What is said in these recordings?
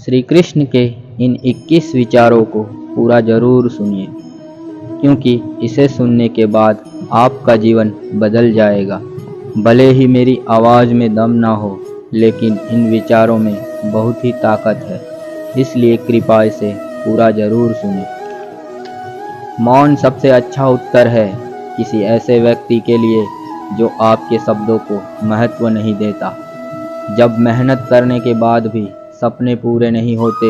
श्री कृष्ण के इन 21 विचारों को पूरा जरूर सुनिए, क्योंकि इसे सुनने के बाद आपका जीवन बदल जाएगा। भले ही मेरी आवाज़ में दम ना हो, लेकिन इन विचारों में बहुत ही ताकत है, इसलिए कृपया इसे पूरा जरूर सुनिए। मौन सबसे अच्छा उत्तर है किसी ऐसे व्यक्ति के लिए जो आपके शब्दों को महत्व नहीं देता। जब मेहनत करने के बाद भी सपने पूरे नहीं होते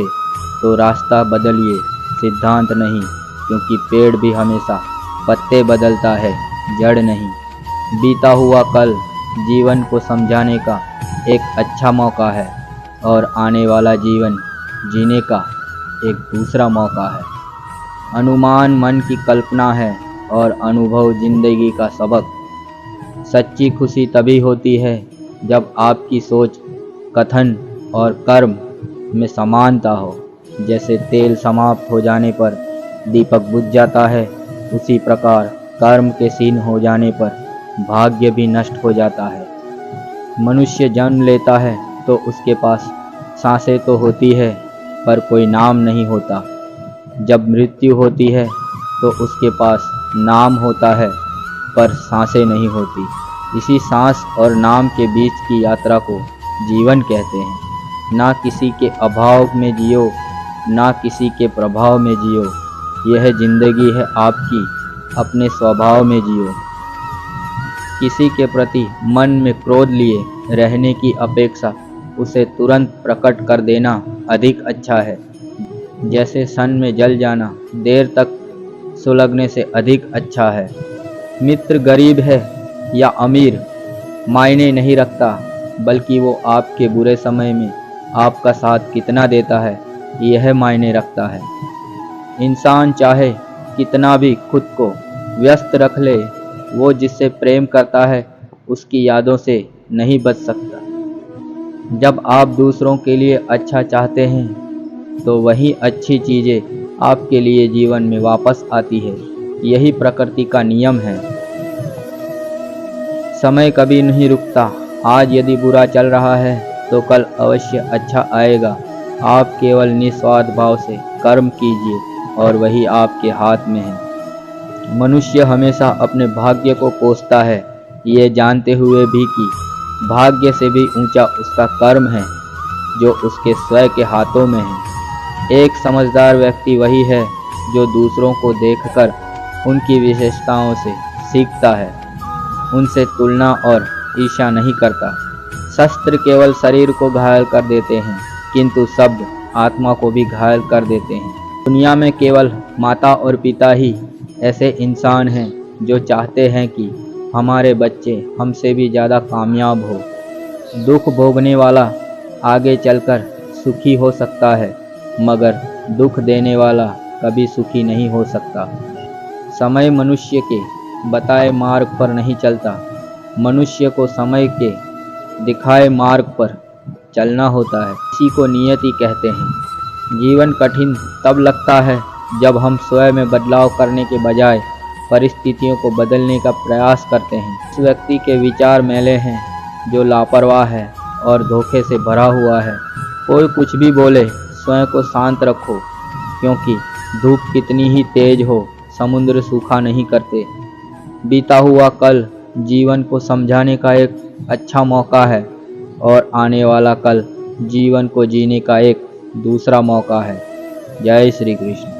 तो रास्ता बदलिए, सिद्धांत नहीं, क्योंकि पेड़ भी हमेशा पत्ते बदलता है, जड़ नहीं। बीता हुआ कल जीवन को समझाने का एक अच्छा मौका है और आने वाला जीवन जीने का एक दूसरा मौका है। अनुमान मन की कल्पना है और अनुभव जिंदगी का सबक। सच्ची खुशी तभी होती है जब आपकी सोच, कथन और कर्म में समानता हो। जैसे तेल समाप्त हो जाने पर दीपक बुझ जाता है, उसी प्रकार कर्म के क्षीण हो जाने पर भाग्य भी नष्ट हो जाता है। मनुष्य जन्म लेता है तो उसके पास सांसें तो होती है, पर कोई नाम नहीं होता। जब मृत्यु होती है तो उसके पास नाम होता है, पर सांसें नहीं होती। इसी सांस और नाम के बीच की यात्रा को जीवन कहते हैं। ना किसी के अभाव में जियो, ना किसी के प्रभाव में जियो। यह जिंदगी है आपकी, अपने स्वभाव में जियो। किसी के प्रति मन में क्रोध लिए रहने की अपेक्षा उसे तुरंत प्रकट कर देना अधिक अच्छा है। जैसे सन में जल जाना देर तक सुलगने से अधिक अच्छा है। मित्र गरीब है या अमीर मायने नहीं रखता, बल्कि वो आपके बुरे समय में आपका साथ कितना देता है यह मायने रखता है। इंसान चाहे कितना भी खुद को व्यस्त रख ले, वो जिससे प्रेम करता है उसकी यादों से नहीं बच सकता। जब आप दूसरों के लिए अच्छा चाहते हैं तो वही अच्छी चीज़ें आपके लिए जीवन में वापस आती है। यही प्रकृति का नियम है। समय कभी नहीं रुकता। आज यदि बुरा चल रहा है तो कल अवश्य अच्छा आएगा। आप केवल निस्वार्थ भाव से कर्म कीजिए और वही आपके हाथ में है। मनुष्य हमेशा अपने भाग्य को कोसता है, ये जानते हुए भी कि भाग्य से भी ऊंचा उसका कर्म है जो उसके स्वयं के हाथों में है। एक समझदार व्यक्ति वही है जो दूसरों को देखकर उनकी विशेषताओं से सीखता है, उनसे तुलना और ईर्ष्या नहीं करता। शस्त्र केवल शरीर को घायल कर देते हैं, किंतु शब्द आत्मा को भी घायल कर देते हैं। दुनिया में केवल माता और पिता ही ऐसे इंसान हैं जो चाहते हैं कि हमारे बच्चे हमसे भी ज़्यादा कामयाब हो। दुख भोगने वाला आगे चलकर सुखी हो सकता है, मगर दुख देने वाला कभी सुखी नहीं हो सकता। समय मनुष्य के बताए मार्ग पर नहीं चलता, मनुष्य को समय के दिखाए मार्ग पर चलना होता है। इसी को नियति कहते हैं। जीवन कठिन तब लगता है जब हम स्वयं में बदलाव करने के बजाय परिस्थितियों को बदलने का प्रयास करते हैं। इस व्यक्ति के विचार मैले हैं जो लापरवाह है और धोखे से भरा हुआ है। कोई कुछ भी बोले, स्वयं को शांत रखो, क्योंकि धूप कितनी ही तेज हो समुद्र सूखा नहीं करते। बीता हुआ कल जीवन को समझाने का एक अच्छा मौका है और आने वाला कल जीवन को जीने का एक दूसरा मौका है। जय श्री कृष्ण।